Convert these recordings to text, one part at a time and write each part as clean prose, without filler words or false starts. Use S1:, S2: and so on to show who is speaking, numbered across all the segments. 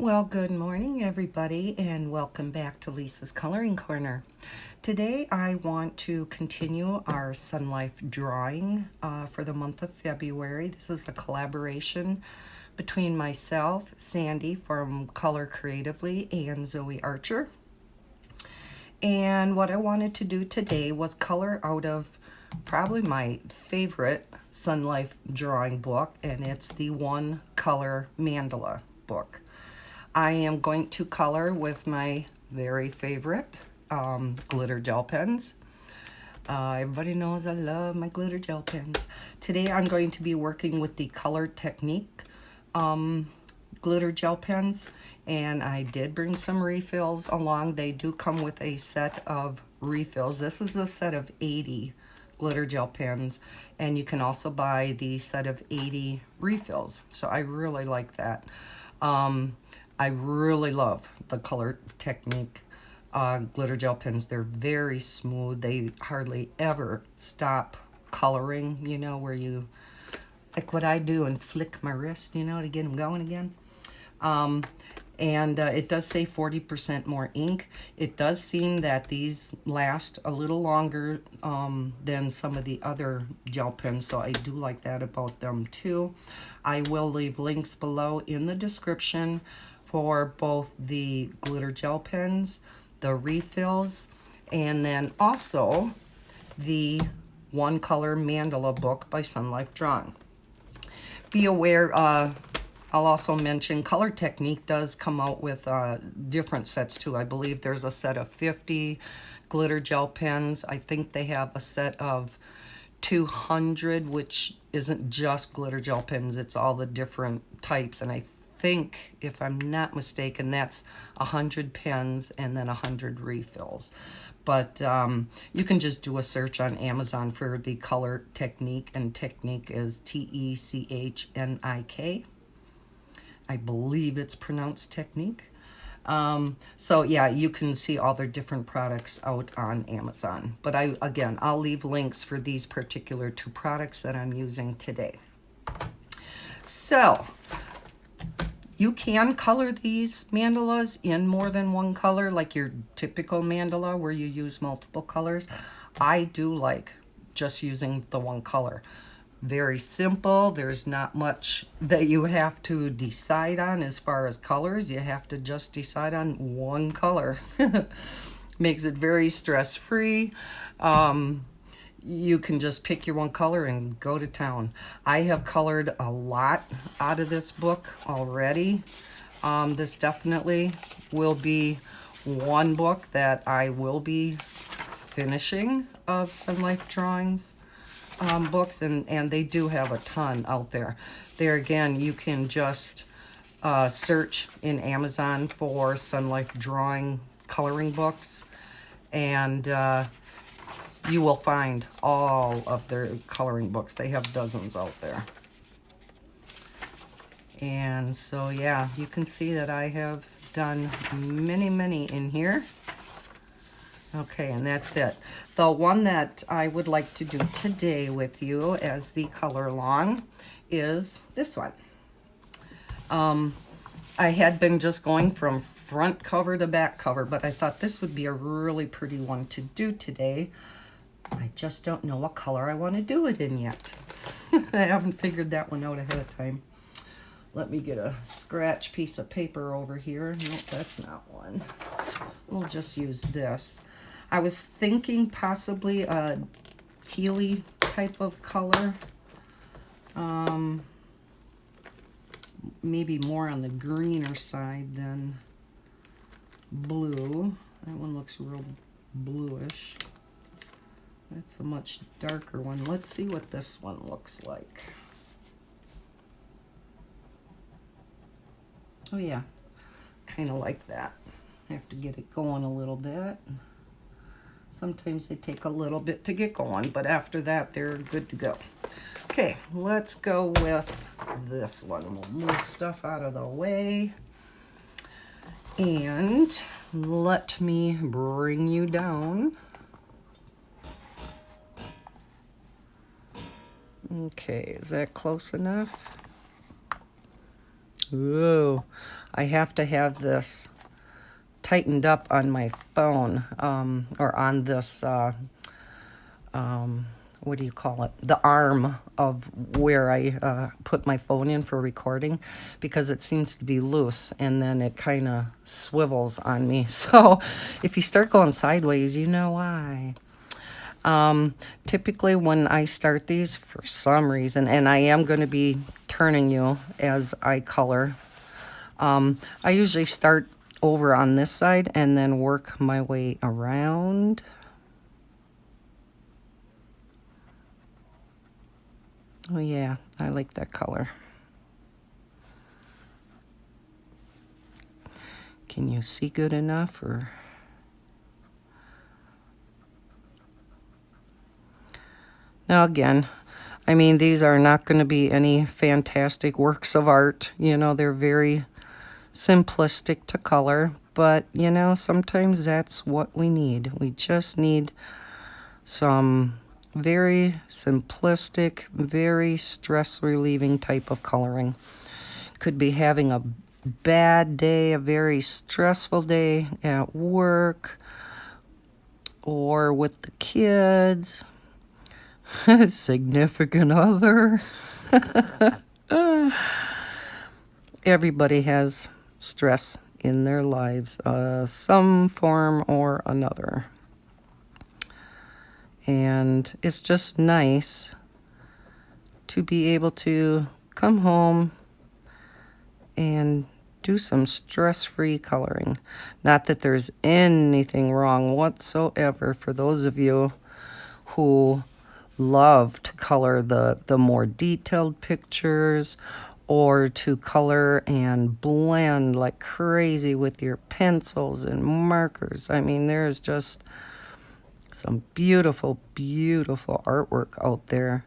S1: Well, good morning, everybody, and welcome back to Lisa's Coloring Corner. Today, I want to continue our Sun Life drawing for the month of February. This is a collaboration between myself, Sandy from Color Creatively, and Zoe Archer. And what I wanted to do today was color out of probably my favorite Sun Life drawing book, and it's the One Color Mandala book. I am going to color with my very favorite glitter gel pens. Everybody knows I love my glitter gel pens. Today I'm going to be working with the Color Technique glitter gel pens, and I did bring some refills along. They do come with a set of refills. This is a set of 80 glitter gel pens, and you can also buy the set of 80 refills. So I really like that. I really love the Color Technique glitter gel pens. They're very smooth. They hardly ever stop coloring, you know, where you, like what I do and flick my wrist, you know, to get them going again. And it does say 40% more ink. It does seem that these last a little longer than some of the other gel pens, so I do like that about them too. I will leave links below in the description for both the glitter gel pens, the refills, and then also the One Color Mandala book by Sun Life Drawing. Be aware, I'll also mention Color Technique does come out with different sets too. I believe there's a set of 50 glitter gel pens. I think they have a set of 200, which isn't just glitter gel pens, it's all the different types. And I think, if I'm not mistaken, that's 100 pens and then 100 refills. But you can just do a search on Amazon for the Color Technique, and Technique is Technik. I believe it's pronounced Technique. So yeah, you can see all their different products out on Amazon. But I'll leave links for these particular two products that I'm using today. So you can color these mandalas in more than one color, like your typical mandala where you use multiple colors. I do like just using the one color. Very simple. There's not much that you have to decide on as far as colors. You have to just decide on one color. Makes it very stress-free. You can just pick your one color and go to town. I have colored a lot out of this book already. This definitely will be one book that I will be finishing of Sun Life Drawings books, and they do have a ton out there. There again, you can just search in Amazon for Sun Life Drawing coloring books, and you will find all of their coloring books. They have dozens out there. And so, yeah, you can see that I have done many in here. Okay, and that's it. The one that I would like to do today with you as the color along is this one. I had been just going from front cover to back cover, but I thought this would be a really pretty one to do today. I just don't know what color I want to do it in yet. I haven't figured that one out ahead of time. Let me get a scratch piece of paper over here. Nope, that's not one. We'll just use this. I was thinking possibly a tealy type of color. Maybe more on the greener side than blue. That one looks real bluish. That's a much darker one. Let's see what this one looks like. Oh yeah, kind of like that. I have to get it going a little bit. Sometimes they take a little bit to get going, but after that, they're good to go. Okay, let's go with this one. We'll move stuff out of the way. And let me bring you down. Okay, is that close enough? Ooh, I have to have this tightened up on my phone, or on this, what do you call it? The arm of where I put my phone in for recording, because it seems to be loose and then it kind of swivels on me. So if you start going sideways, you know why. Typically when I start these, for some reason, and I am going to be turning you as I color, I usually start over on this side and then work my way around. Oh yeah, I like that color. Can you see good enough, or? Now again, I mean, these are not going to be any fantastic works of art. You know, they're very simplistic to color, but you know, sometimes that's what we need. We just need some very simplistic, very stress relieving type of coloring. Could be having a bad day, a very stressful day at work or with the kids, significant other. Everybody has stress in their lives, some form or another. And it's just nice to be able to come home and do some stress-free coloring. Not that there's anything wrong whatsoever for those of you who love to color the more detailed pictures, or to color and blend like crazy with your pencils and markers. I mean, there's just some beautiful, beautiful artwork out there.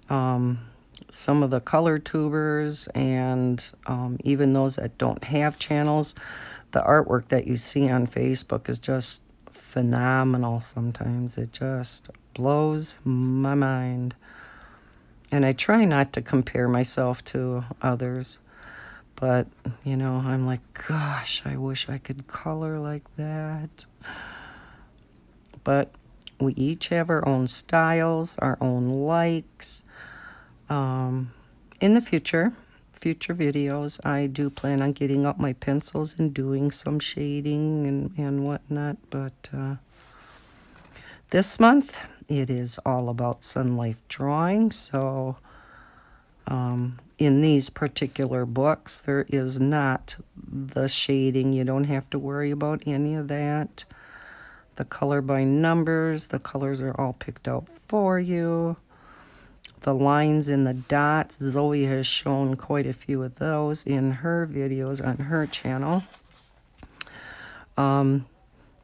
S1: Some of the color tubers and even those that don't have channels, the artwork that you see on Facebook is just phenomenal sometimes. It just blows my mind. And I try not to compare myself to others, but, you know, I'm like, gosh, I wish I could color like that. But we each have our own styles, our own likes. In the future videos, I do plan on getting up my pencils and doing some shading and whatnot. But this month, it is all about Sunlife Drawing. So in these particular books, there is not the shading. You don't have to worry about any of that. The color by numbers, the colors are all picked out for you. The lines and the dots, Zoe has shown quite a few of those in her videos on her channel.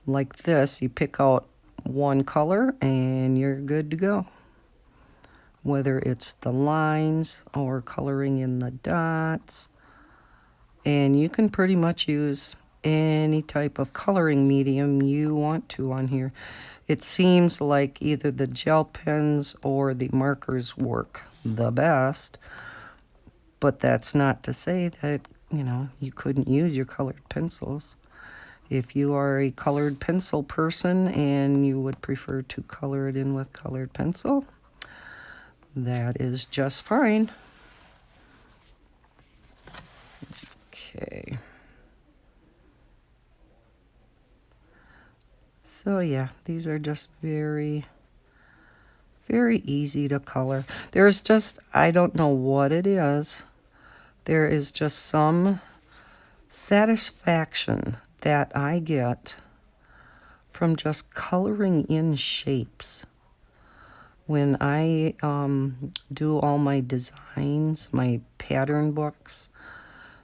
S1: Like this, you pick out one color and you're good to go. Whether it's the lines or coloring in the dots. And you can pretty much use any type of coloring medium you want to on here. It seems like either the gel pens or the markers work the best, but that's not to say that, you know, you couldn't use your colored pencils. If you are a colored pencil person and you would prefer to color it in with colored pencil, that is just fine. Okay. So yeah, these are just very, very easy to color. There's just, I don't know what it is. There is just some satisfaction that I get from just coloring in shapes. When I do all my designs, my pattern books,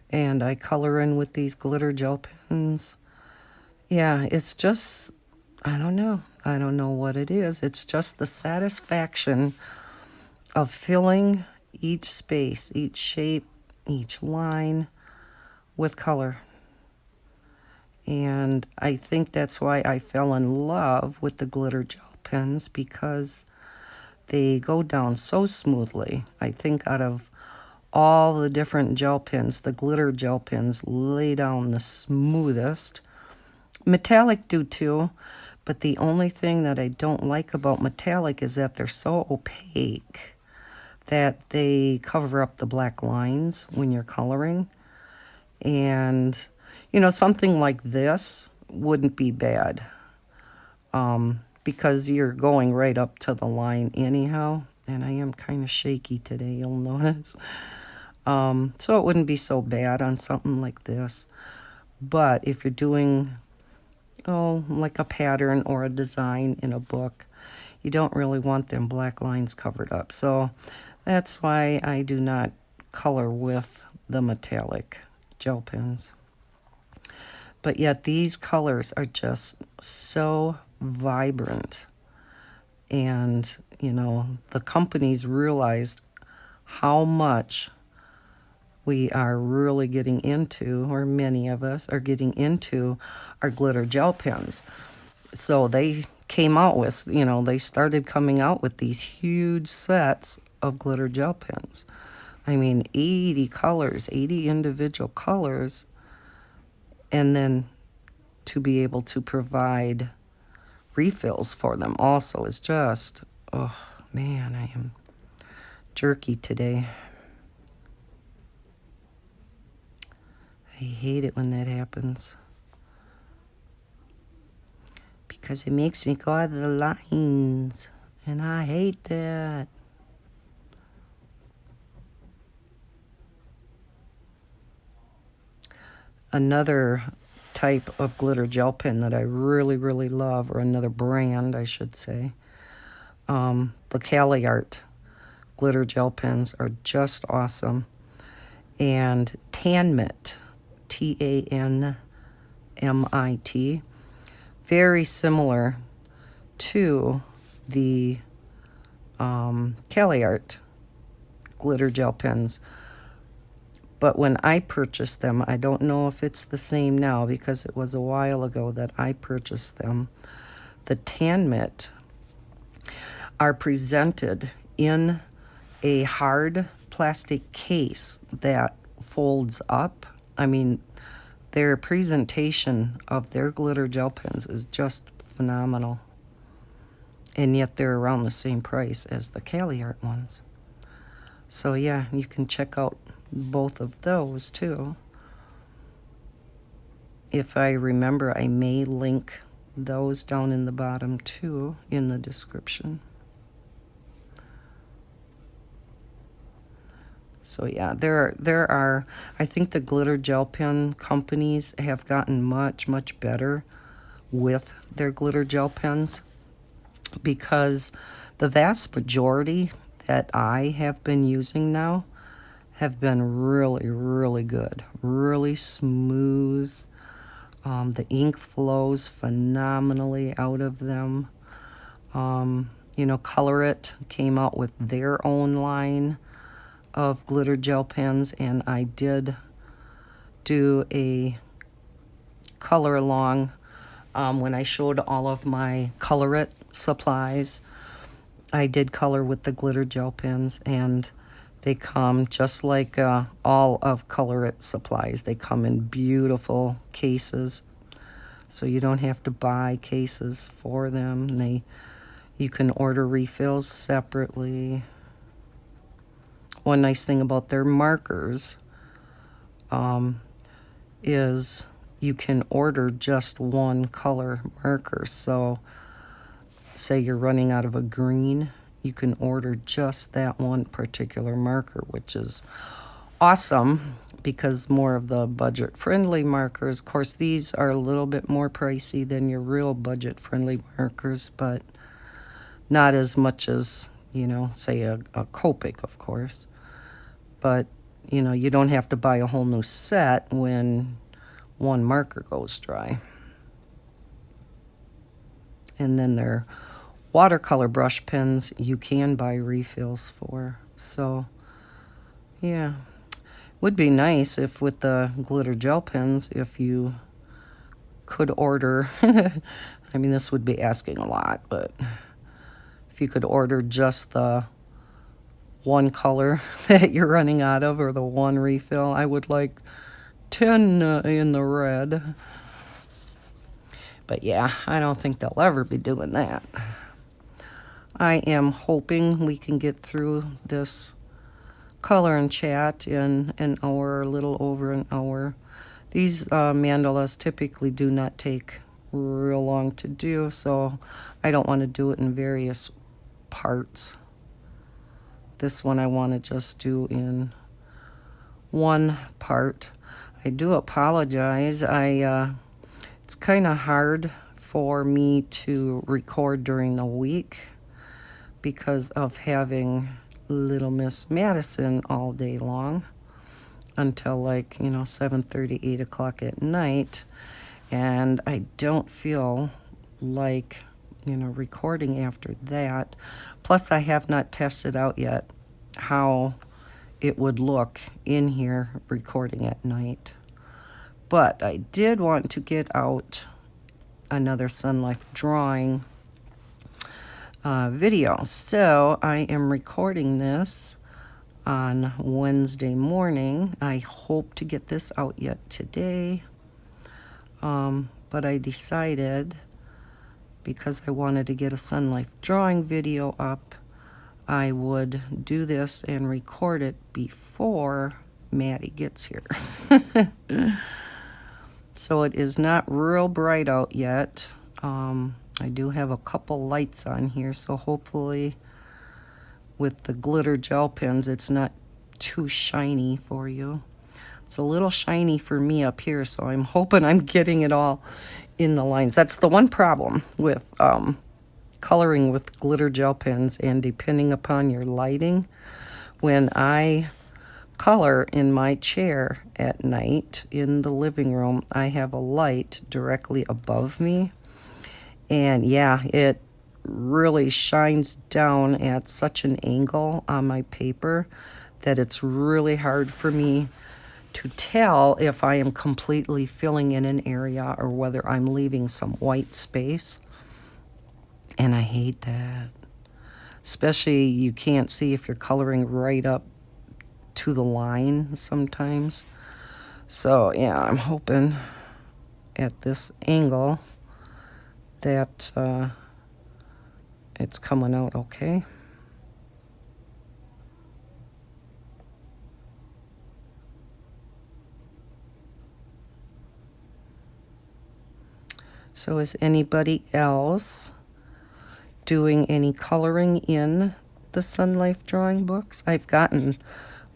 S1: and I color in with these glitter gel pens, yeah, it's just, I don't know. I don't know what it is. It's just the satisfaction of filling each space, each shape, each line with color. And I think that's why I fell in love with the glitter gel pens, because they go down so smoothly. I think out of all the different gel pens, the glitter gel pens, lay down the smoothest. Metallic do too, but the only thing that I don't like about metallic is that they're so opaque that they cover up the black lines when you're coloring. And, something like this wouldn't be bad because you're going right up to the line anyhow. And I am kind of shaky today, you'll notice. So it wouldn't be so bad on something like this. But if you're doing, like a pattern or a design in a book, you don't really want them black lines covered up. So that's why I do not color with the metallic gel pens. But yet these colors are just so vibrant. And, the companies realized how much we are really getting into, or many of us are getting into, our glitter gel pens. So they came out with, they started coming out with these huge sets of glitter gel pens. I mean, 80 colors, 80 individual colors, and then to be able to provide refills for them also is just, oh man, I am jerky today. I hate it when that happens because it makes me go out of the lines, and I hate that. Another type of glitter gel pen that I really, really love, or another brand, I should say, the Cali Art glitter gel pens are just awesome. And Tanmit, Tanmit, very similar to the Cali Art glitter gel pens. But when I purchased them, I don't know if it's the same now because it was a while ago that I purchased them. The Tanmit are presented in a hard plastic case that folds up. I mean, their presentation of their glitter gel pens is just phenomenal. And yet they're around the same price as the Cali Art ones. So yeah, you can check out both of those too. If I remember, I may link those down in the bottom too in the description. So yeah, there are, I think the glitter gel pen companies have gotten much, much better with their glitter gel pens, because the vast majority that I have been using now have been really, really good, really smooth. The ink flows phenomenally out of them. Color It came out with their own line of glitter gel pens, and I did do a color along when I showed all of my Color It supplies. I did color with the glitter gel pens, and they come just like all of Color It supplies. They come in beautiful cases, so you don't have to buy cases for them. You can order refills separately. One nice thing about their markers is you can order just one color marker. So say you're running out of a green, you can order just that one particular marker, which is awesome because more of the budget-friendly markers, of course, these are a little bit more pricey than your real budget-friendly markers, but not as much as, say a Copic, of course. But, you don't have to buy a whole new set when one marker goes dry. And then their watercolor brush pens, you can buy refills for. So, yeah. Would be nice if with the glitter gel pens, if you could order, I mean, this would be asking a lot, but if you could order just the one color that you're running out of, or the one refill. I would like 10 in the red. But yeah, I don't think they'll ever be doing that. I am hoping we can get through this color and chat in an hour, a little over an hour. These mandalas typically do not take real long to do, so I don't want to do it in various parts. This one I want to just do in one part. I do apologize. It's kind of hard for me to record during the week because of having little Miss Madison all day long until 7:30, 8 o'clock at night. And I don't feel like, recording after that. Plus, I have not tested out yet how it would look in here recording at night. But I did want to get out another Sun Life drawing video. So I am recording this on Wednesday morning. I hope to get this out yet today. But I decided, because I wanted to get a Sun Life drawing video up, I would do this and record it before Maddie gets here. So it is not real bright out yet. I do have a couple lights on here, so hopefully with the glitter gel pens it's not too shiny for you. It's a little shiny for me up here, so I'm hoping I'm getting it all in the lines. That's the one problem with coloring with glitter gel pens, and depending upon your lighting. When I color in my chair at night in the living room, I have a light directly above me, and yeah, it really shines down at such an angle on my paper that it's really hard for me to tell if I am completely filling in an area or whether I'm leaving some white space. And I hate that. Especially you can't see if you're coloring right up to the line sometimes. So yeah, I'm hoping at this angle that it's coming out okay. So is anybody else doing any coloring in the Sun Life drawing books? I've gotten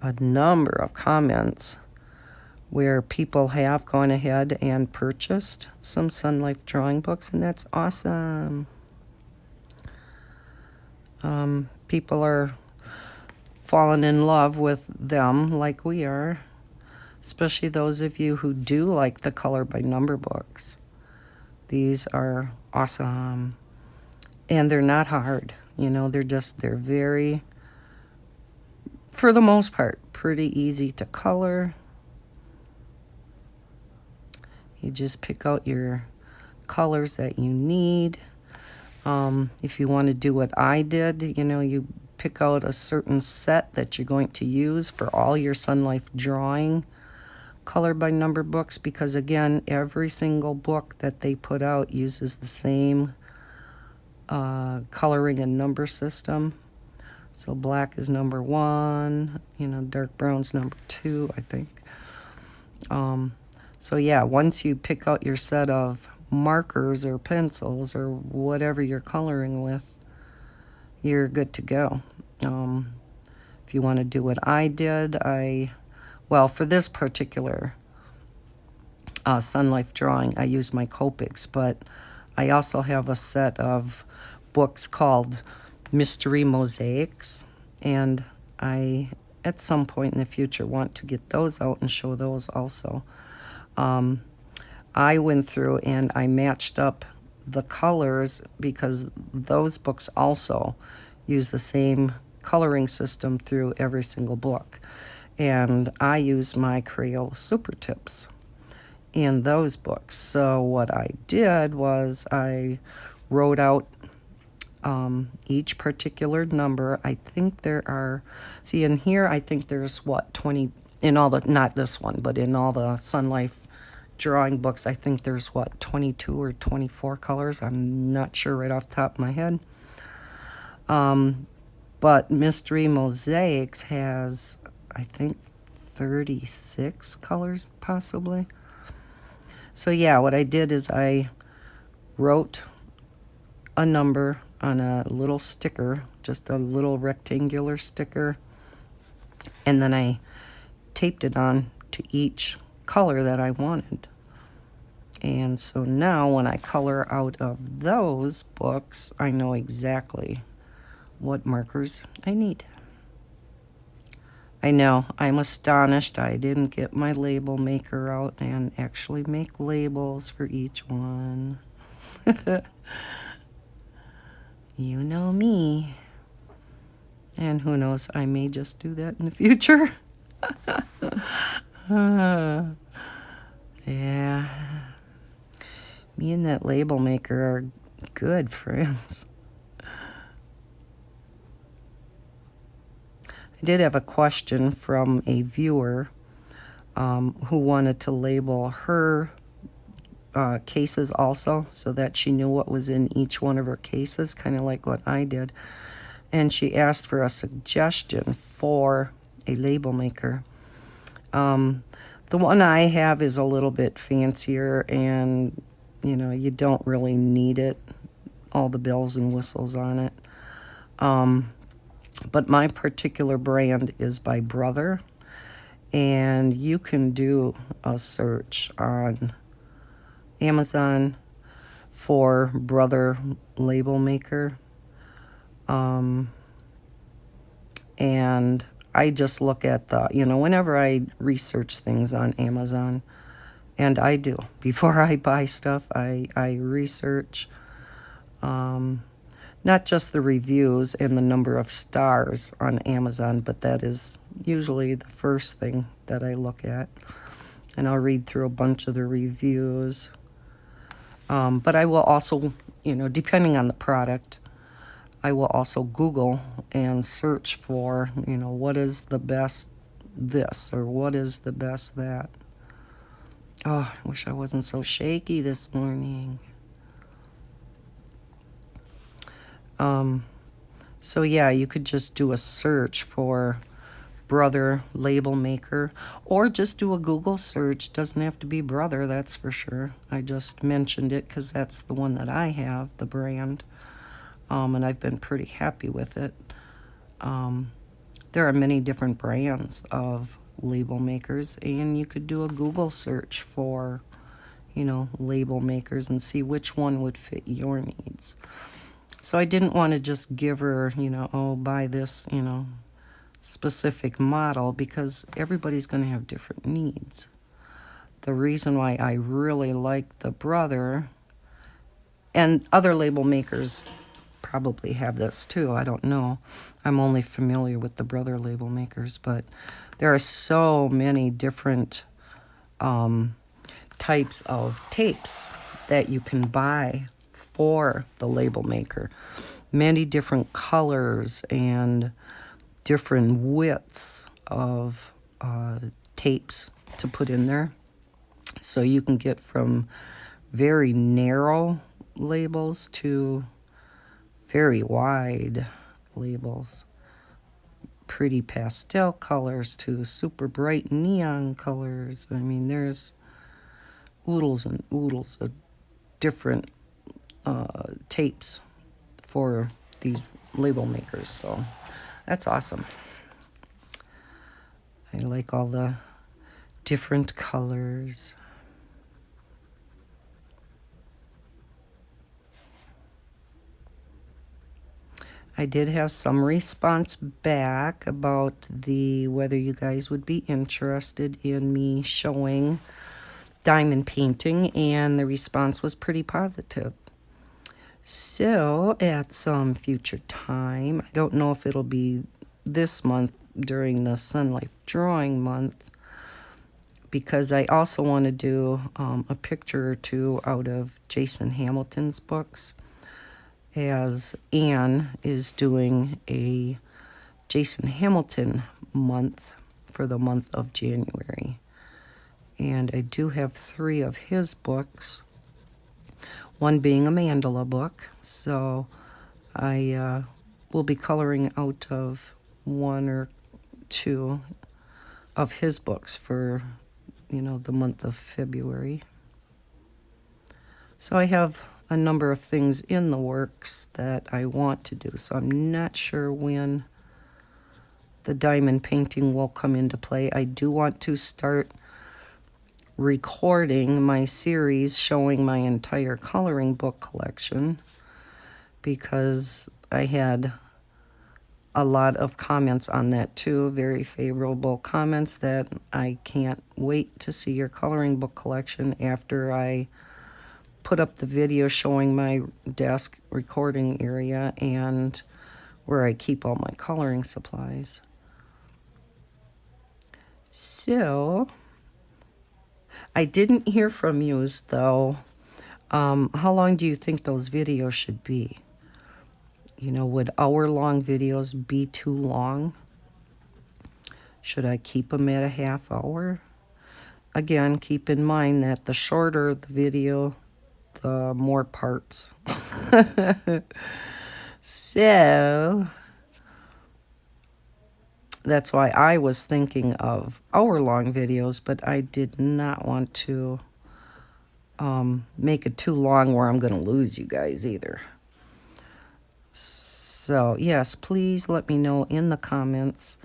S1: a number of comments where people have gone ahead and purchased some Sun Life drawing books, and that's awesome. People are falling in love with them like we are, especially those of you who do like the color by number books. These are awesome, and they're not hard. They're very, for the most part, pretty easy to color. You just pick out your colors that you need. If you want to do what I did, you pick out a certain set that you're going to use for all your Sun Life drawing color by number books, because again, every single book that they put out uses the same coloring and number system. So black is number 1, dark brown's number 2, I think. So yeah, once you pick out your set of markers or pencils or whatever you're coloring with, you're good to go. If you want to do what I did, for this particular Sun Life drawing, I use my Copics, but I also have a set of books called Mystery Mosaics, and I, at some point in the future, want to get those out and show those also. I went through and I matched up the colors because those books also use the same coloring system through every single book. And I use my Crayola Super Tips in those books. So what I did was I wrote out each particular number. I think there are, see in here, I think there's what, 20, in all the, not this one, but in all the Sun Life drawing books, I think there's what, 22 or 24 colors. I'm not sure right off the top of my head. But Mystery Mosaics has, I think, 36 colors possibly. So yeah, what I did is I wrote a number on a little sticker, just a little rectangular sticker, and then I taped it on to each color that I wanted. And so now when I color out of those books, I know exactly what markers I need. I know, I'm astonished I didn't get my label maker out and actually make labels for each one. You know me. And who knows, I may just do that in the future. Yeah. Me and that label maker are good friends. I did have a question from a viewer who wanted to label her cases also, so that she knew what was in each one of her cases, kind of like what I did. And she asked for a suggestion for a label maker. The one I have is a little bit fancier, and you know, you don't really need it, all the bells and whistles on it. But my particular brand is by Brother, and you can do a search on Amazon for Brother label maker. And I just look at the, you know, whenever I research things on Amazon, and I do, before I buy stuff, I research not just the reviews and the number of stars on Amazon, but that is usually the first thing that I look at. And I'll read through a bunch of the reviews. But I will also, you know, depending on the product, I will also Google and search for, you know, what is the best this or what is the best that. Oh, I wish I wasn't so shaky this morning. So yeah, you could just do a search for Brother label maker, or just do a Google search. Doesn't have to be Brother, that's for sure. I just mentioned it because that's the one that I have, the brand. And I've been pretty happy with it. There are many different brands of label makers, and you could do a Google search for, you know, label makers and see which one would fit your needs. So I didn't want to just give her, you know, oh, buy this, you know, specific model, because everybody's going to have different needs. The reason why I really like the Brother, and other label makers probably have this too, I don't know. I'm only familiar with the Brother label makers, but there are so many different types of tapes that you can buy for the label maker. Many different colors and different widths of tapes to put in there. So you can get from very narrow labels to very wide labels. Pretty pastel colors to super bright neon colors. I mean, there's oodles and oodles of different tapes for these label makers. So that's awesome. I like all the different colors. I did have some response back about whether you guys would be interested in me showing diamond painting, and the response was pretty positive. So at some future time, I don't know if it'll be this month during the Sun Life Drawing month, because I also want to do a picture or two out of Jason Hamilton's books. as Anne is doing a Jason Hamilton month for the month of January. And I do have 3 of his books, one being a mandala book. So I will be coloring out of 1 or 2 of his books for, the month of February. So I have a number of things in the works that I want to do. So I'm not sure when the diamond painting will come into play. I do want to start recording my series showing my entire coloring book collection, because I had a lot of comments on that too, very favorable comments, that I can't wait to see your coloring book collection after I put up the video showing my desk recording area and where I keep all my coloring supplies. So I didn't hear from you, though. How long do you think those videos should be? Would hour-long videos be too long? Should I keep them at a half hour? Again, keep in mind that the shorter the video, the more parts. So that's why I was thinking of hour-long videos, but I did not want to make it too long where I'm going to lose you guys either. So, yes, please let me know in the comments.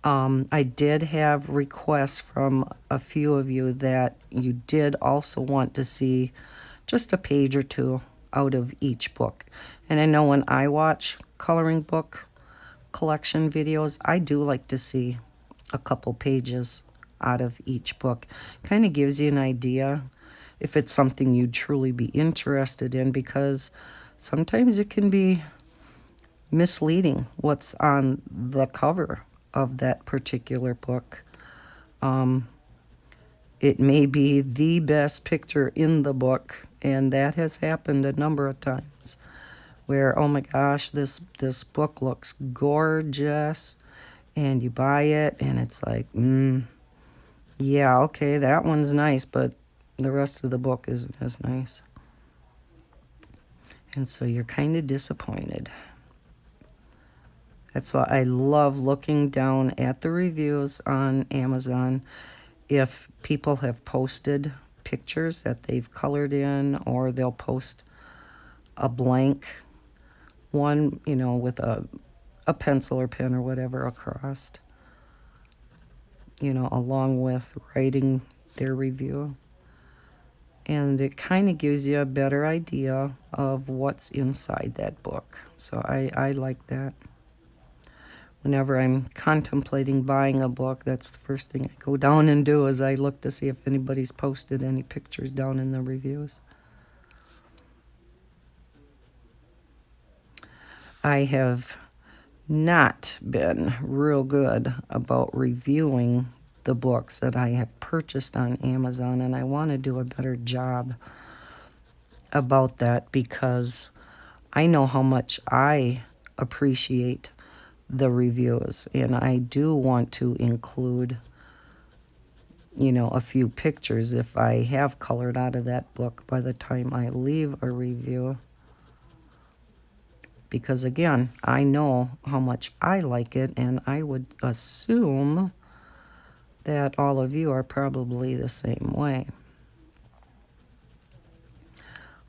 S1: I did have requests from a few of you that you did also want to see just a page or 2 out of each book. And I know when I watch coloring book collection videos, I do like to see a couple pages out of each book. Kind of gives you an idea if it's something you'd truly be interested in, because sometimes it can be misleading what's on the cover of that particular book. It may be the best picture in the book, and that has happened a number of times, where, oh my gosh, this book looks gorgeous, and you buy it, and it's like, yeah, okay, that one's nice, but the rest of the book isn't as nice. And so you're kind of disappointed. That's why I love looking down at the reviews on Amazon. If people have posted pictures that they've colored in, or they'll post a blank one, with a pencil or pen or whatever across, along with writing their review. And it kind of gives you a better idea of what's inside that book. So I like that. Whenever I'm contemplating buying a book, that's the first thing I go down and do, is I look to see if anybody's posted any pictures down in the reviews. I have not been real good about reviewing the books that I have purchased on Amazon, and I want to do a better job about that, because I know how much I appreciate the reviews, and I do want to include, a few pictures if I have colored out of that book by the time I leave a review. Because again, I know how much I like it, and I would assume that all of you are probably the same way.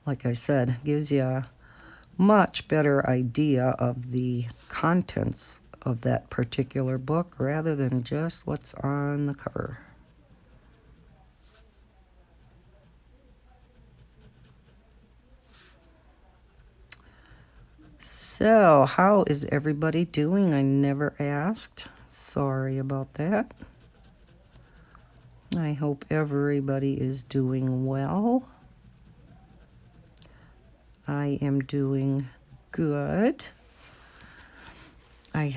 S1: Like I said, gives you a much better idea of the contents of that particular book rather than just what's on the cover. So, how is everybody doing? I never asked. Sorry about that. I hope everybody is doing well. I am doing good. I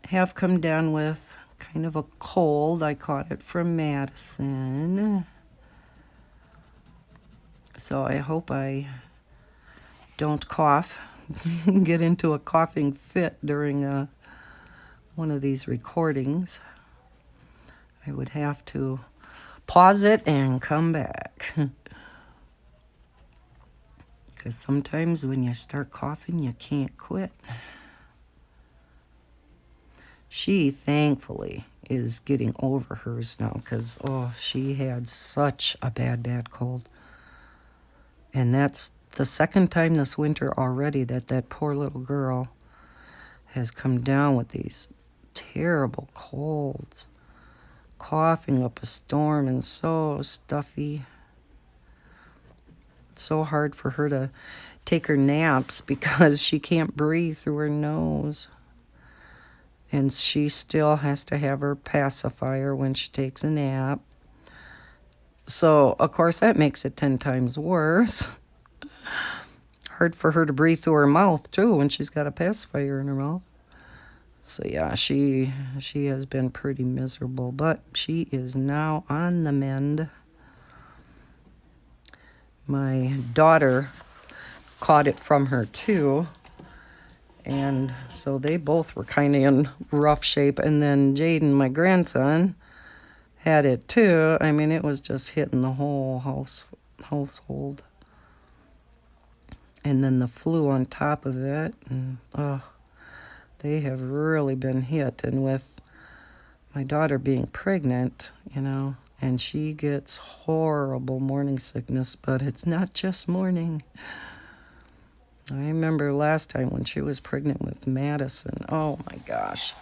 S1: have come down with kind of a cold. I caught it from Madison. So I hope I don't cough get into a coughing fit during one of these recordings, I would have to pause it and come back. Because sometimes when you start coughing, you can't quit. She, thankfully, is getting over hers now because, oh, she had such a bad cold. And that's the second time this winter already that poor little girl has come down with these terrible colds. Coughing up a storm and so stuffy. So hard for her to take her naps because she can't breathe through her nose. And she still has to have her pacifier when she takes a nap. So, of course, that makes it 10 times worse. Hard for her to breathe through her mouth, too, when she's got a pacifier in her mouth. So, yeah, she has been pretty miserable. But she is now on the mend. My daughter caught it from her, too. And so they both were kind of in rough shape. And then Jaden, my grandson, had it too. I mean, it was just hitting the whole household. And then the flu on top of it. And they have really been hit. And with my daughter being pregnant, and she gets horrible morning sickness, but it's not just morning. I remember last time when she was pregnant with Madison. Oh my gosh.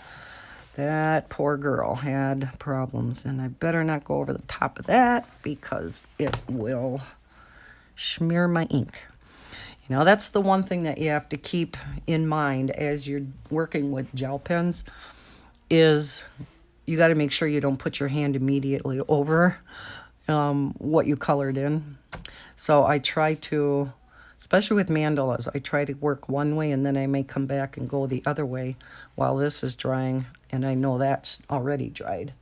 S1: That poor girl had problems. And I better not go over the top of that because it will smear my ink. That's the one thing that you have to keep in mind as you're working with gel pens is you got to make sure you don't put your hand immediately over what you colored in. So I try to, especially with mandalas, I try to work one way and then I may come back and go the other way while this is drying and I know that's already dried.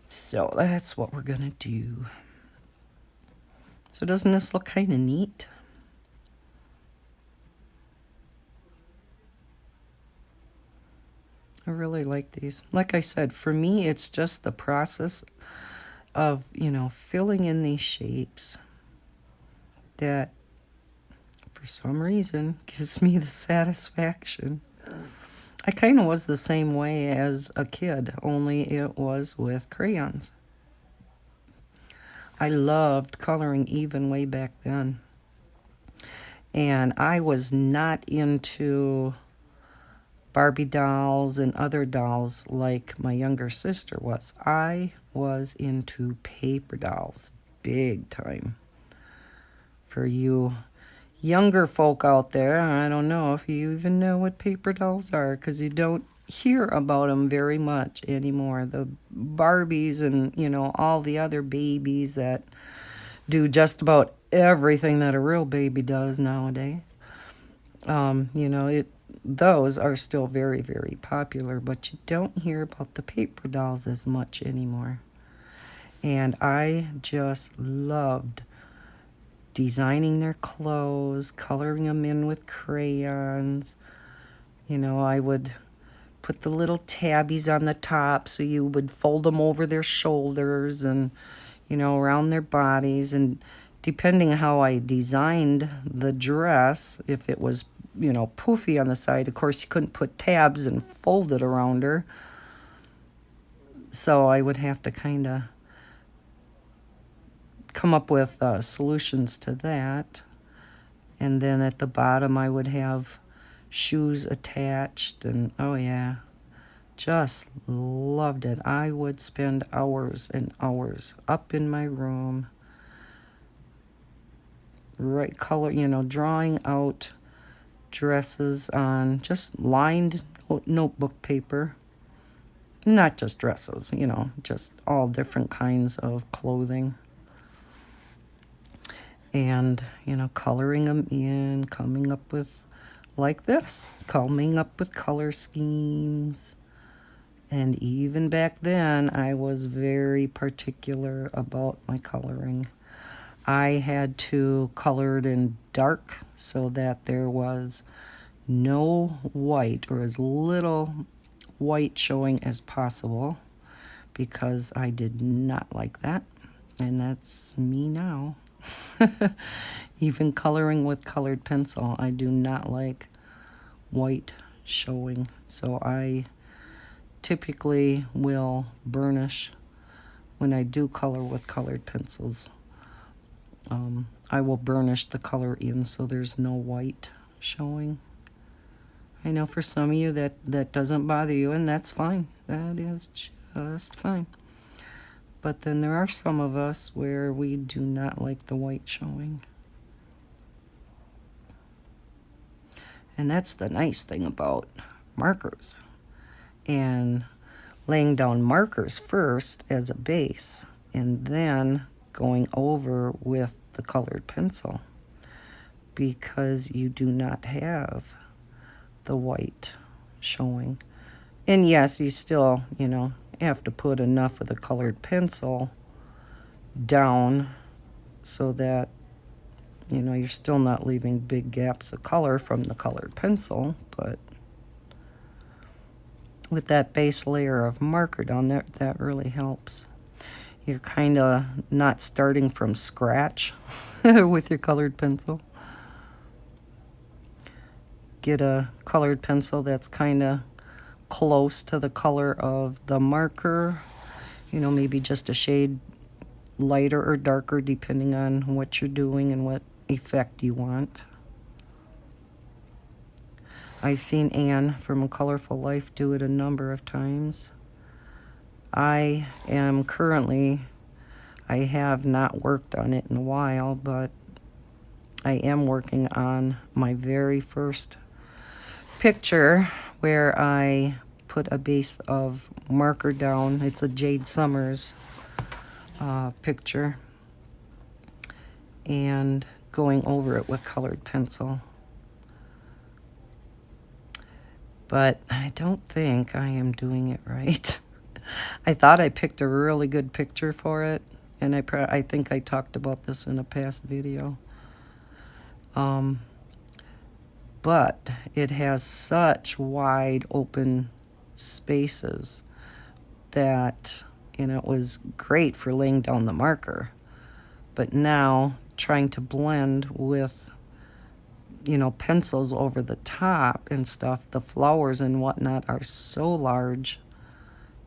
S1: So that's what we're going to do. So doesn't this look kind of neat? I really like these. Like I said, for me, it's just the process of, filling in these shapes that, for some reason, gives me the satisfaction. I kind of was the same way as a kid, only it was with crayons. I loved coloring even way back then. And I was not into Barbie dolls and other dolls like my younger sister was. I was into paper dolls, big time. For you younger folk out there, I don't know if you even know what paper dolls are because you don't hear about them very much anymore. The Barbies and, all the other babies that do just about everything that a real baby does nowadays. Those are still very, very popular, but you don't hear about the paper dolls as much anymore. And I just loved designing their clothes, coloring them in with crayons. I would put the little tabbies on the top so you would fold them over their shoulders and, around their bodies. And depending how I designed the dress, if it was, poofy on the side, of course you couldn't put tabs and fold it around her. So I would have to kind of come up with solutions to that. And then at the bottom I would have shoes attached and just loved it. I would spend hours and hours up in my room drawing out dresses on just lined notebook paper. Not just dresses, just all different kinds of clothing. And, coloring them in, coming up with color schemes. And even back then, I was very particular about my coloring. I had to color it in dark so that there was no white, or as little white showing as possible, because I did not like that. And that's me now. Even coloring with colored pencil, I do not like white showing. So I typically will burnish when I do color with colored pencils. I will burnish the color in so there's no white showing. I know for some of you that doesn't bother you, and that's fine. That is just fine. But then there are some of us where we do not like the white showing. And that's the nice thing about markers. And laying down markers first as a base, and then going over with the colored pencil, because you do not have the white showing. And yes, you still, have to put enough of the colored pencil down so that, you're still not leaving big gaps of color from the colored pencil, but with that base layer of marker down there, that really helps. You're kind of not starting from scratch with your colored pencil. Get a colored pencil that's kind of close to the color of the marker, maybe just a shade lighter or darker depending on what you're doing and what effect you want. I've seen Anne from A Colorful Life do it a number of times. I have not worked on it in a while, but I am working on my very first picture where I put a base of marker down. It's a Jade Summers picture, and going over it with colored pencil. But I don't think I am doing it right. I thought I picked a really good picture for it, and I think I talked about this in a past video. But it has such wide open spaces that, it was great for laying down the marker. But now trying to blend with, pencils over the top and stuff, the flowers and whatnot are so large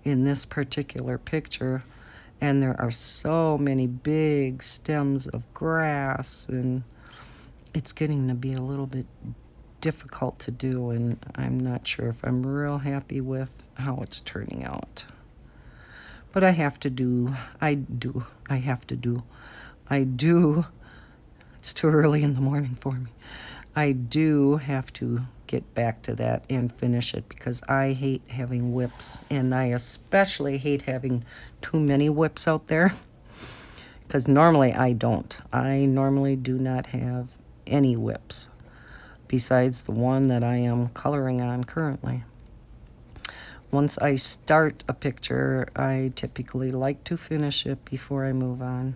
S1: in this particular picture, and there are so many big stems of grass, and it's getting to be a little bit difficult to do, and I'm not sure if I'm real happy with how it's turning out. But I do, it's too early in the morning for me. I do have to get back to that and finish it, because I hate having whips, and I especially hate having too many whips out there, because normally I don't. I normally do not have any whips besides the one that I am coloring on currently. Once I start a picture, I typically like to finish it before I move on.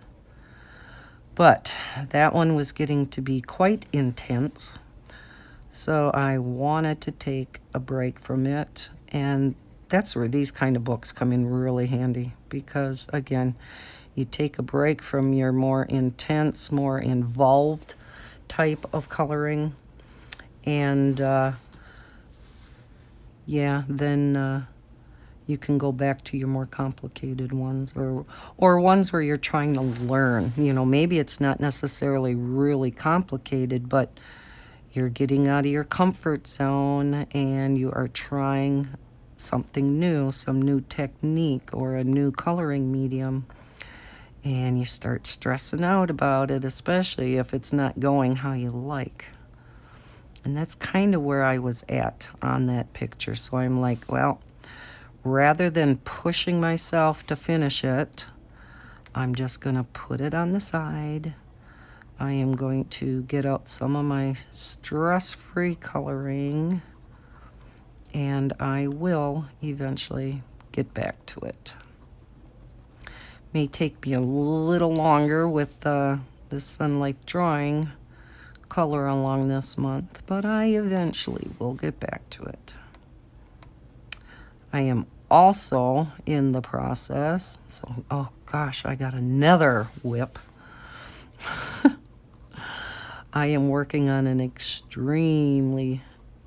S1: But that one was getting to be quite intense, so I wanted to take a break from it, and that's where these kind of books come in really handy, because again, you take a break from your more intense, more involved type of coloring, and then you can go back to your more complicated ones, or ones where you're trying to learn. Maybe it's not necessarily really complicated, but you're getting out of your comfort zone and you are trying something new, some new technique or a new coloring medium, and you start stressing out about it, especially if it's not going how you like. And that's kind of where I was at on that picture. So I'm like, well, rather than pushing myself to finish it, I'm just going to put it on the side. I am going to get out some of my stress-free coloring, and I will eventually get back to it. May take me a little longer with this Sun Life Drawing color along this month, but I eventually will get back to it. I am also in the process, so, oh gosh, I got another whip. I am working on an extremely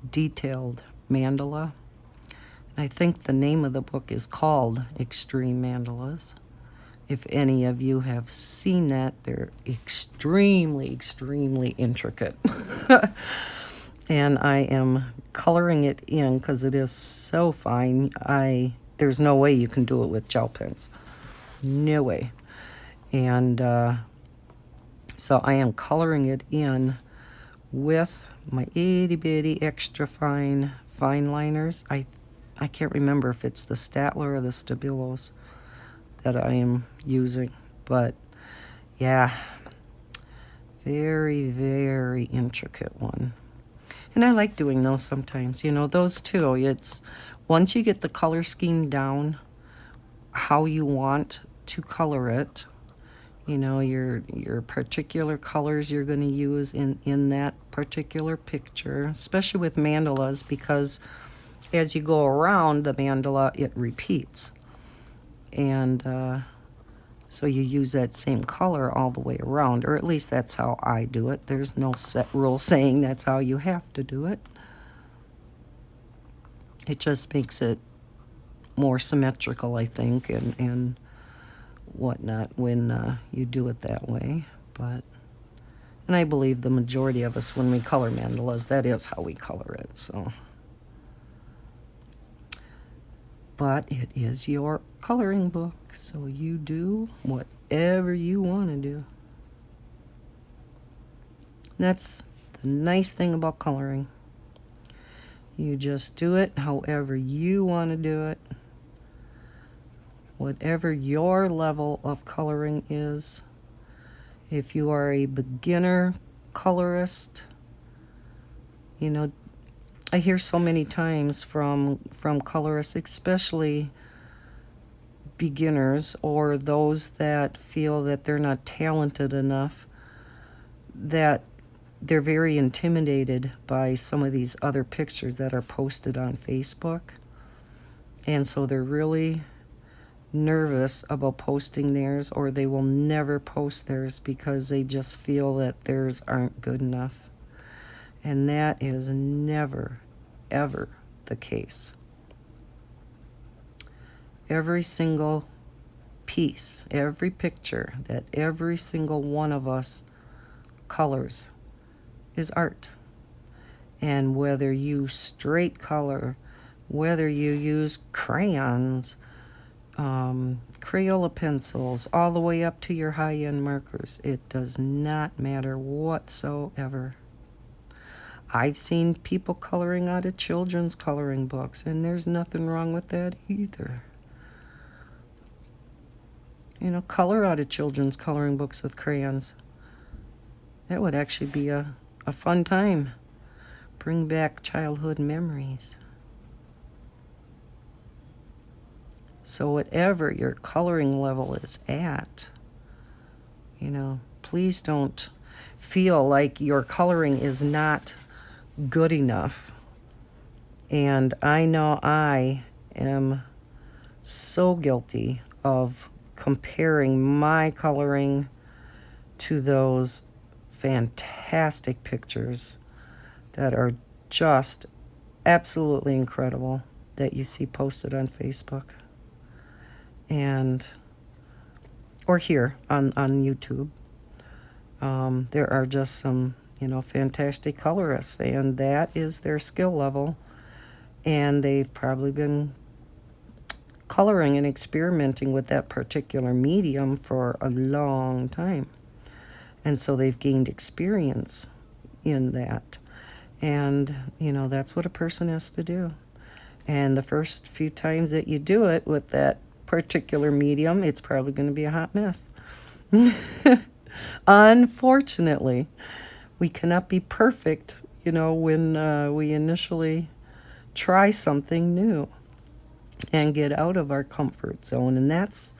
S1: detailed mandala. I think the name of the book is called Extreme Mandalas. If any of you have seen that, they're extremely, extremely intricate. And I am coloring it in because it is so fine. There's no way you can do it with gel pens. No way. And so I am coloring it in with my itty bitty extra fine liners. I can't remember if it's the Statler or the Stabilos that I am using, but yeah, very, very intricate one. And I like doing those sometimes, those two. It's once you get the color scheme down, how you want to color it, your particular colors you're going to use in that particular picture, especially with mandalas, because as you go around the mandala, it repeats. And so you use that same color all the way around, or at least that's how I do it. There's no set rule saying that's how you have to do it. It just makes it more symmetrical, I think, and whatnot when you do it that way. And I believe the majority of us, when we color mandalas, that is how we color it. So, but it is your coloring book, so you do whatever you want to do. That's the nice thing about coloring. You just do it however you want to do it. Whatever your level of coloring is. If you are a beginner colorist, I hear so many times from colorists, especially beginners or those that feel that they're not talented enough, that they're very intimidated by some of these other pictures that are posted on Facebook. And so they're really nervous about posting theirs, or they will never post theirs because they just feel that theirs aren't good enough. And that is never, ever the case. Every single piece, every picture that every single one of us colors is art. And whether you straight color, whether you use crayons, Crayola pencils, all the way up to your high-end markers, it does not matter whatsoever. I've seen people coloring out of children's coloring books, and there's nothing wrong with that either. Color out of children's coloring books with crayons. That would actually be a fun time. Bring back childhood memories. So whatever your coloring level is at, please don't feel like your coloring is not good enough. And I know I am so guilty of comparing my coloring to those fantastic pictures that are just absolutely incredible that you see posted on Facebook or here on YouTube. There are just some fantastic colorists, and that is their skill level, and they've probably been coloring and experimenting with that particular medium for a long time, and so they've gained experience in that. And that's what a person has to do. And the first few times that you do it with that particular medium, it's probably going to be a hot mess. Unfortunately, we cannot be perfect, when we initially try something new and get out of our comfort zone. And that's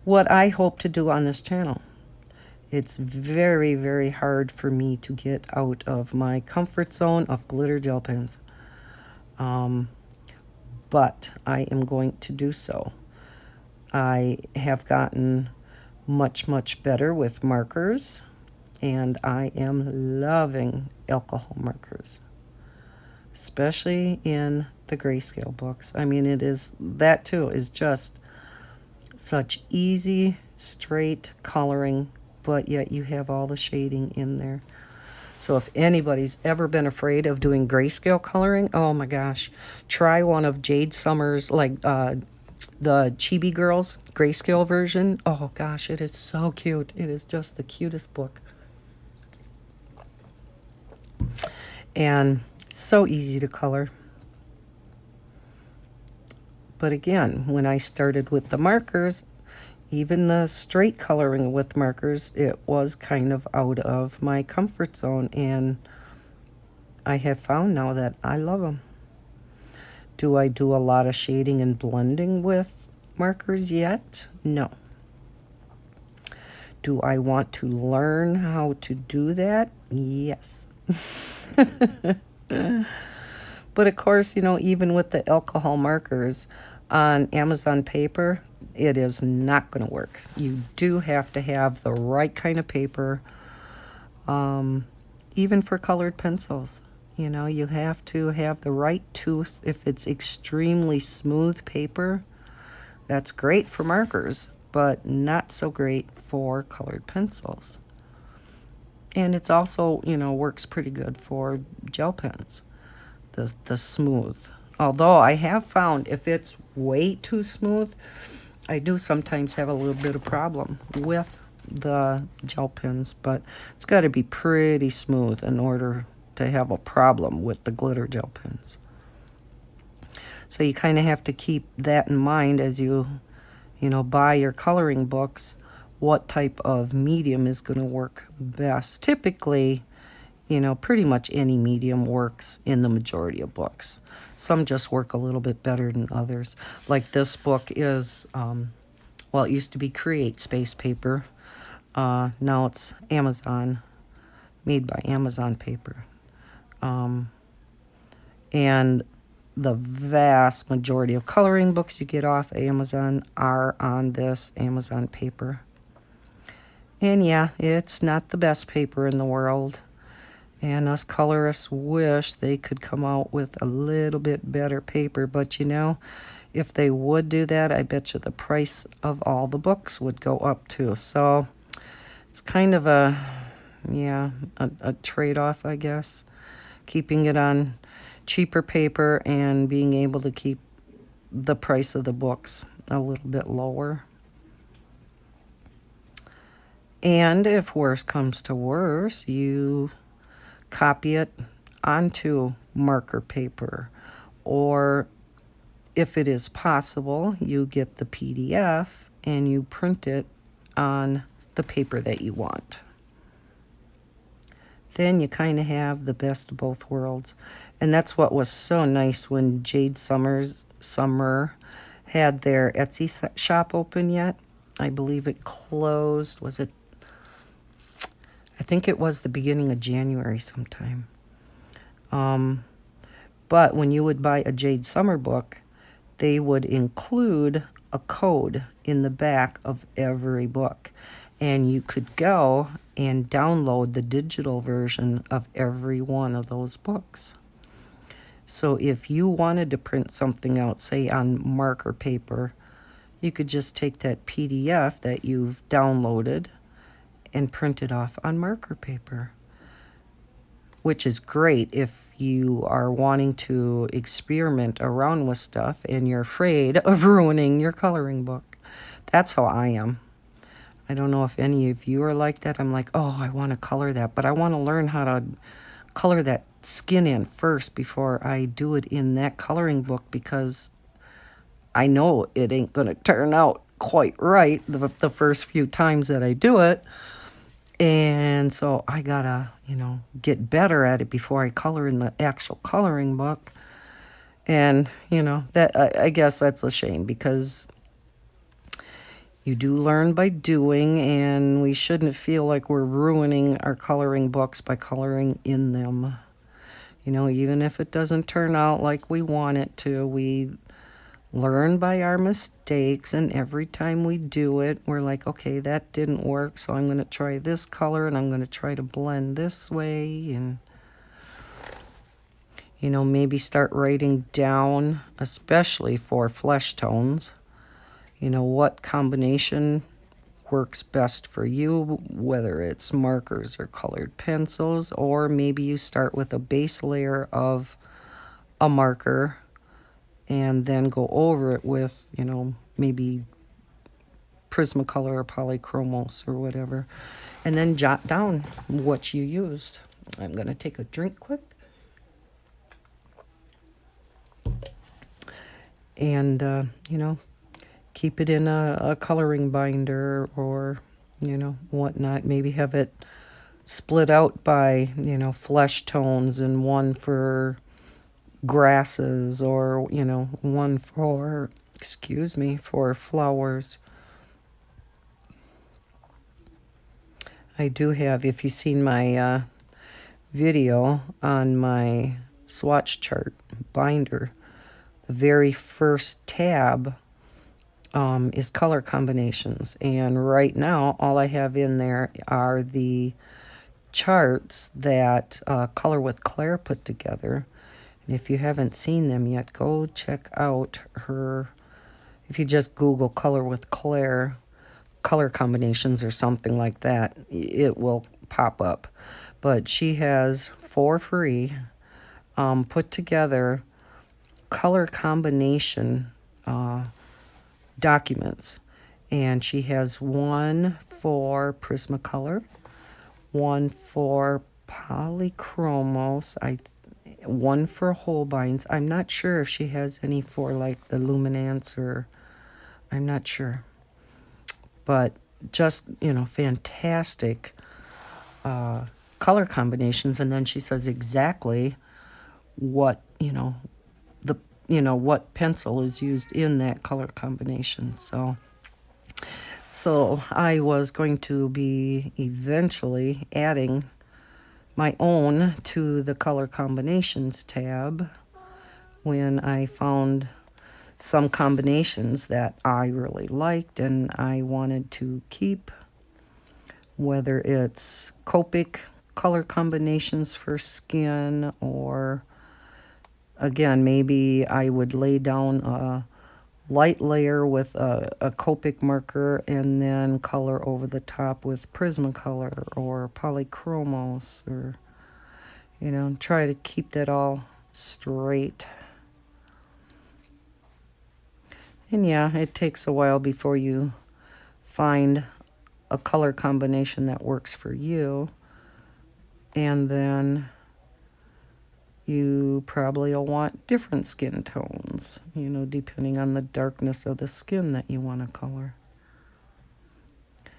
S1: what I hope to do on this channel, It's very, very hard for me to get out of my comfort zone of glitter gel pens. But I am going to do so. I have gotten much, much better with markers, and I am loving alcohol markers, especially in the grayscale books. I mean, that too is just such easy, straight coloring, but yet you have all the shading in there. So if anybody's ever been afraid of doing grayscale coloring, oh my gosh, try one of Jade Summers, like the Chibi Girls grayscale version. Oh gosh, it is so cute. It is just the cutest book. And so easy to color. But again, when I started with the markers, even the straight coloring with markers, it was kind of out of my comfort zone, and I have found now that I love them. Do I do a lot of shading and blending with markers yet? No. Do I want to learn how to do that? Yes. But of course, even with the alcohol markers on Amazon paper, it is not going to work. You do have to have the right kind of paper, even for colored pencils. You have to have the right tooth. If it's extremely smooth paper, that's great for markers, but not so great for colored pencils. And it's also, works pretty good for gel pens, the smooth. Although I have found if it's way too smooth, I do sometimes have a little bit of problem with the gel pens, but it's got to be pretty smooth in order to have a problem with the glitter gel pens. So you kind of have to keep that in mind as you buy your coloring books, what type of medium is going to work best. Typically, pretty much any medium works in the majority of books. Some just work a little bit better than others. Like this book is, it used to be Create Space paper. Now it's Amazon, made by Amazon paper. And the vast majority of coloring books you get off Amazon are on this Amazon paper. And yeah, it's not the best paper in the world. And us colorists wish they could come out with a little bit better paper. But if they would do that, I bet you the price of all the books would go up too. So it's kind of a trade-off, I guess. Keeping it on cheaper paper and being able to keep the price of the books a little bit lower. And if worse comes to worse, you copy it onto marker paper, or if it is possible, you get the PDF and you print it on the paper that you want. Then you kind of have the best of both worlds. And that's what was so nice when Jade Summer had their Etsy shop open yet. I believe it closed, I think it was the beginning of January sometime. But when you would buy a Jade Summer book, they would include a code in the back of every book. And you could go and download the digital version of every one of those books. So if you wanted to print something out, say on marker paper, you could just take that PDF that you've downloaded and print it off on marker paper, which is great if you are wanting to experiment around with stuff and you're afraid of ruining your coloring book. That's how I am. I don't know if any of you are like that. I'm like, oh, I want to color that, but I want to learn how to color that skin in first before I do it in that coloring book, because I know it ain't going to turn out quite right the first few times that I do it. And so I gotta, get better at it before I color in the actual coloring book. And, that I guess that's a shame, because You do learn by doing, and we shouldn't feel like we're ruining our coloring books by coloring in them. You know, even if it doesn't turn out like we want it to, we learn by our mistakes, and every time we do it, we're like, okay, that didn't work, so I'm going to try this color, and I'm going to try to blend this way, and, you know, maybe start writing down, especially for flesh tones, you know, what combination works best for you, whether it's markers or colored pencils, or maybe you start with a base layer of a marker and then go over it with, you know, maybe Prismacolor or Polychromos or whatever, and then jot down what you used. I'm going to take a drink quick. And, you know, keep it in a coloring binder or, you know, whatnot. Maybe have it split out by, you know, flesh tones, and one for grasses, or, you know, one for, excuse me, for flowers. I do have, if you've seen my video on my swatch chart binder, the very first tab is color combinations. And right now, all I have in there are the charts that Color with Claire put together. And if you haven't seen them yet, go check out her, if you just Google Color with Claire, color combinations or something like that, it will pop up. But she has for free put together color combination documents. And she has one for Prismacolor, one for Polychromos, one for Holbeins. I'm not sure if she has any for like the Luminance, or I'm not sure. But just, you know, fantastic color combinations. And then she says exactly what, you know, what pencil is used in that color combination. So I was going to be eventually adding my own to the color combinations tab when I found some combinations that I really liked and I wanted to keep, whether it's Copic color combinations for skin, or again, maybe I would lay down a light layer with a Copic marker and then color over the top with Prismacolor or Polychromos, or, you know, try to keep that all straight. And yeah, it takes a while before you find a color combination that works for you. And then you probably will want different skin tones, you know, depending on the darkness of the skin that you want to color.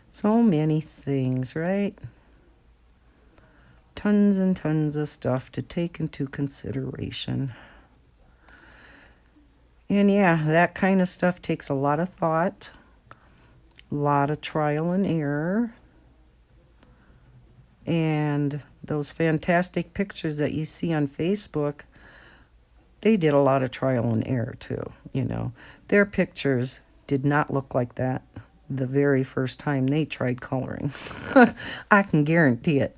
S1: So many things, right? Tons and tons of stuff to take into consideration. And yeah, that kind of stuff takes a lot of thought, a lot of trial and error. And those fantastic pictures that you see on Facebook, they did a lot of trial and error too, you know. Their pictures did not look like that the very first time they tried coloring. I can guarantee it.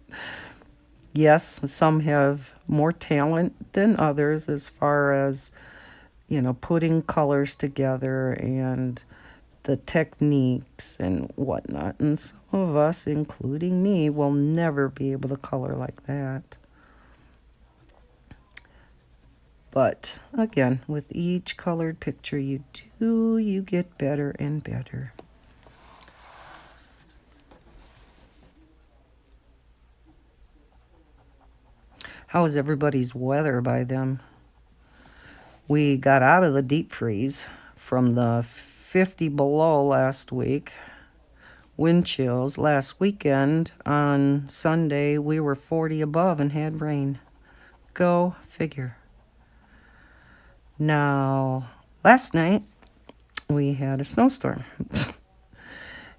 S1: Yes, some have more talent than others as far as, you know, putting colors together and the techniques and whatnot. And some of us, including me, will never be able to color like that. But again, with each colored picture you do, you get better and better. How is everybody's weather by them? We got out of the deep freeze from the 50 below last week. Wind chills. Last weekend on Sunday, we were 40 above and had rain. Go figure. Now, last night, we had a snowstorm.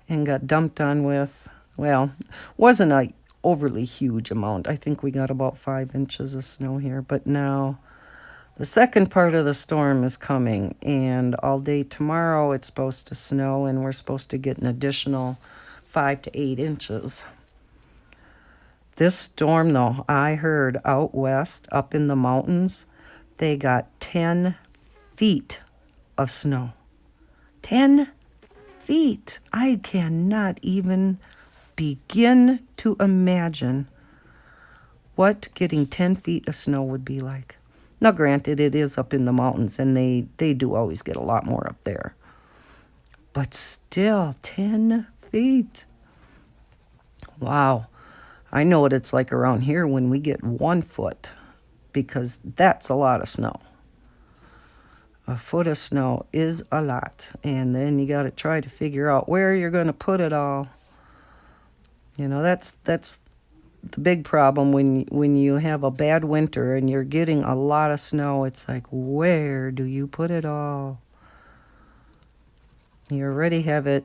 S1: and got dumped on with, well, wasn't a overly huge amount. I think we got about 5 inches of snow here, but now the second part of the storm is coming, and all day tomorrow it's supposed to snow, and we're supposed to get an additional 5 to 8 inches. This storm, though, I heard out west, up in the mountains, they got 10 feet of snow. 10 feet. I cannot even begin to imagine what getting 10 feet of snow would be like. Now, granted, it is up in the mountains, and they do always get a lot more up there. But still, 10 feet. Wow. I know what it's like around here when we get 1 foot, because that's a lot of snow. A foot of snow is a lot, and then you got to try to figure out where you're going to put it all. You know, that's the big problem when you have a bad winter and you're getting a lot of snow. It's like, where do you put it all? You already have it.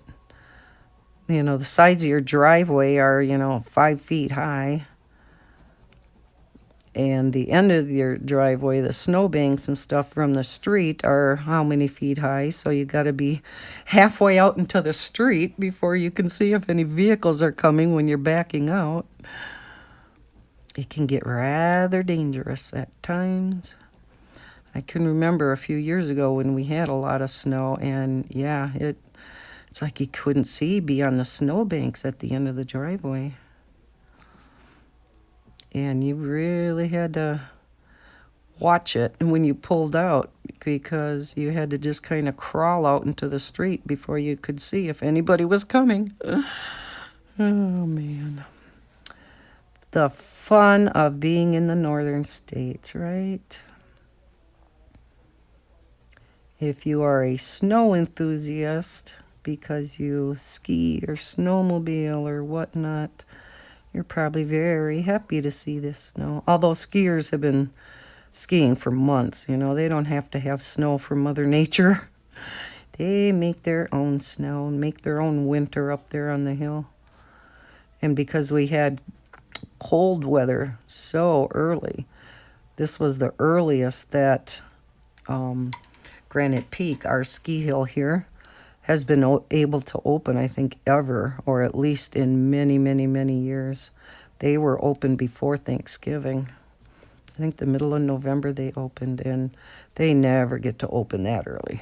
S1: You know, the sides of your driveway are, 5 feet high. And the end of your driveway, the snowbanks and stuff from the street are how many feet high? So you got to be halfway out into the street before you can see if any vehicles are coming when you're backing out. It can get rather dangerous at times. I can remember a few years ago when we had a lot of snow, and yeah, it's like you couldn't see beyond the snowbanks at the end of the driveway. And you really had to watch it when you pulled out, because you had to just kind of crawl out into the street before you could see if anybody was coming. Oh, man. The fun of being in the northern states, right? If you are a snow enthusiast because you ski or snowmobile or whatnot, you're probably very happy to see this snow. Although skiers have been skiing for months, they don't have to have snow from Mother Nature. They make their own snow and make their own winter up there on the hill. And because we had cold weather so early, this was the earliest that Granite Peak, our ski hill here, has been able to open, I think, ever, or at least in many, many, many years. They were open before Thanksgiving. I think the middle of November they opened, and they never get to open that early.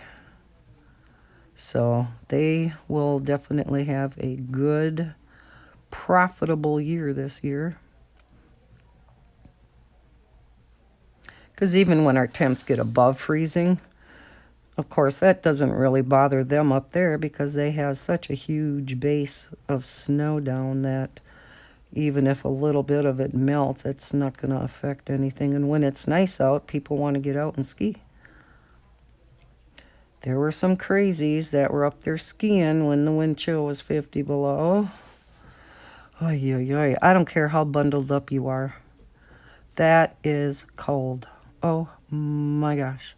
S1: So they will definitely have a good, profitable year this year. Because even when our temps get above freezing, of course, that doesn't really bother them up there because they have such a huge base of snow down that even if a little bit of it melts, it's not going to affect anything. And when it's nice out, people want to get out and ski. There were some crazies that were up there skiing when the wind chill was 50 below. Oy, oy, oy. I don't care how bundled up you are. That is cold. Oh my gosh.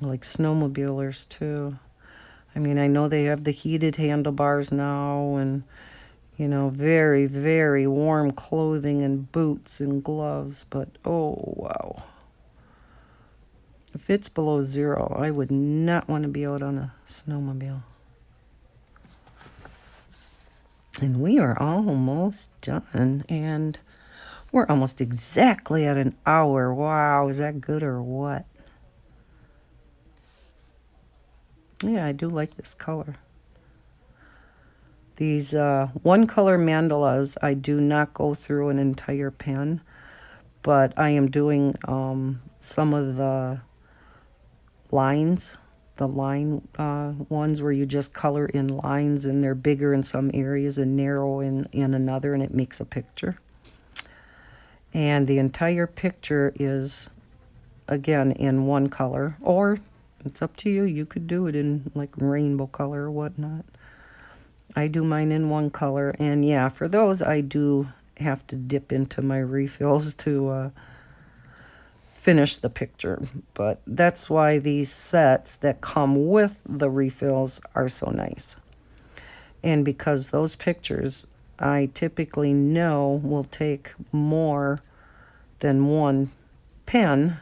S1: Like snowmobilers too. I mean, I know they have the heated handlebars now and, very, very warm clothing and boots and gloves, but oh, wow. If it's below 0, I would not want to be out on a snowmobile. And we are almost done, and we're almost exactly at an hour. Wow, is that good or what? Yeah, I do like this color. These One Color Mandalas, I do not go through an entire pen, but I am doing some of the lines, the line ones where you just color in lines and they're bigger in some areas and narrow in another, and it makes a picture. And the entire picture is, again, in one color, or it's up to you. You could do it in like rainbow color or whatnot. I do mine in one color, and yeah, for those I do have to dip into my refills to finish the picture. But that's why these sets that come with the refills are so nice. And because those pictures I typically know will take more than one pen,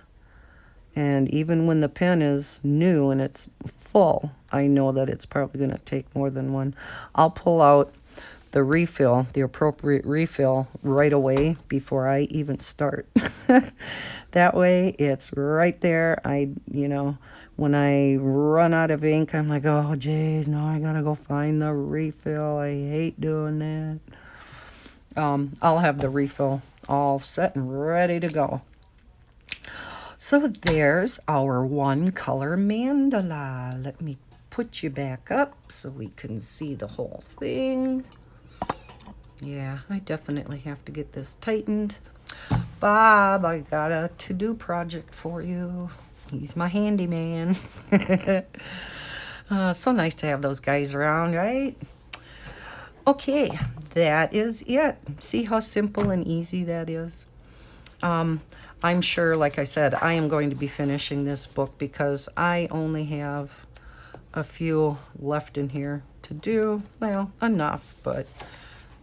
S1: and even when the pen is new and it's full, I know that it's probably going to take more than one. I'll pull out the refill, the appropriate refill, right away before I even start. That way it's right there. When I run out of ink, I'm like, oh geez, no, I gotta go find the refill. I hate doing that. I'll have the refill all set and ready to go. So there's our one color mandala. Let me put you back up so we can see the whole thing. Yeah, I definitely have to get this tightened. Bob, I got a to-do project for you. He's my handyman. So nice to have those guys around, right? Okay, that is it. See how simple and easy that is? I'm sure, like I said, I am going to be finishing this book because I only have a few left in here to do. Well, enough, but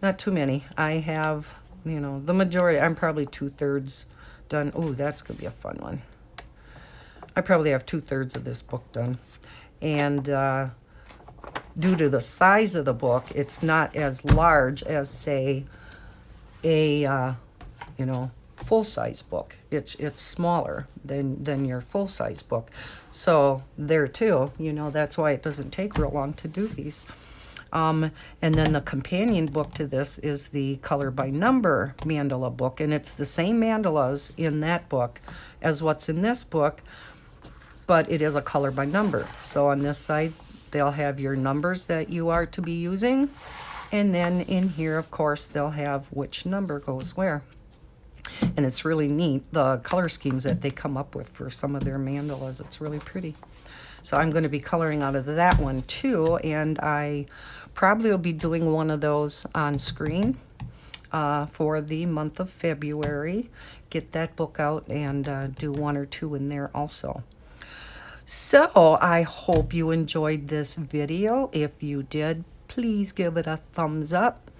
S1: not too many. I have, the majority. I'm probably 2/3 done. Oh, that's going to be a fun one. I probably have 2/3 of this book done. And due to the size of the book, it's not as large as, say, a, full-size book. It's smaller than your full-size book. So there too, that's why it doesn't take real long to do these. And then the companion book to this is the Color by Number mandala book, and it's the same mandalas in that book as what's in this book, but it is a color by number. So on this side, they'll have your numbers that you are to be using, and then in here, of course, they'll have which number goes where. And it's really neat, the color schemes that they come up with for some of their mandalas. It's really pretty. So I'm going to be coloring out of that one too, and I probably will be doing one of those on screen for the month of February. Get that book out and do one or two in there also. So I hope you enjoyed this video. If you did, please give it a thumbs up.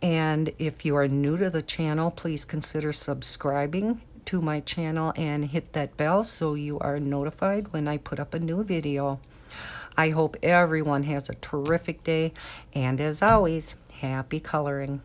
S1: And if you are new to the channel, please consider subscribing to my channel and hit that bell so you are notified when I put up a new video. I hope everyone has a terrific day, and as always, happy coloring.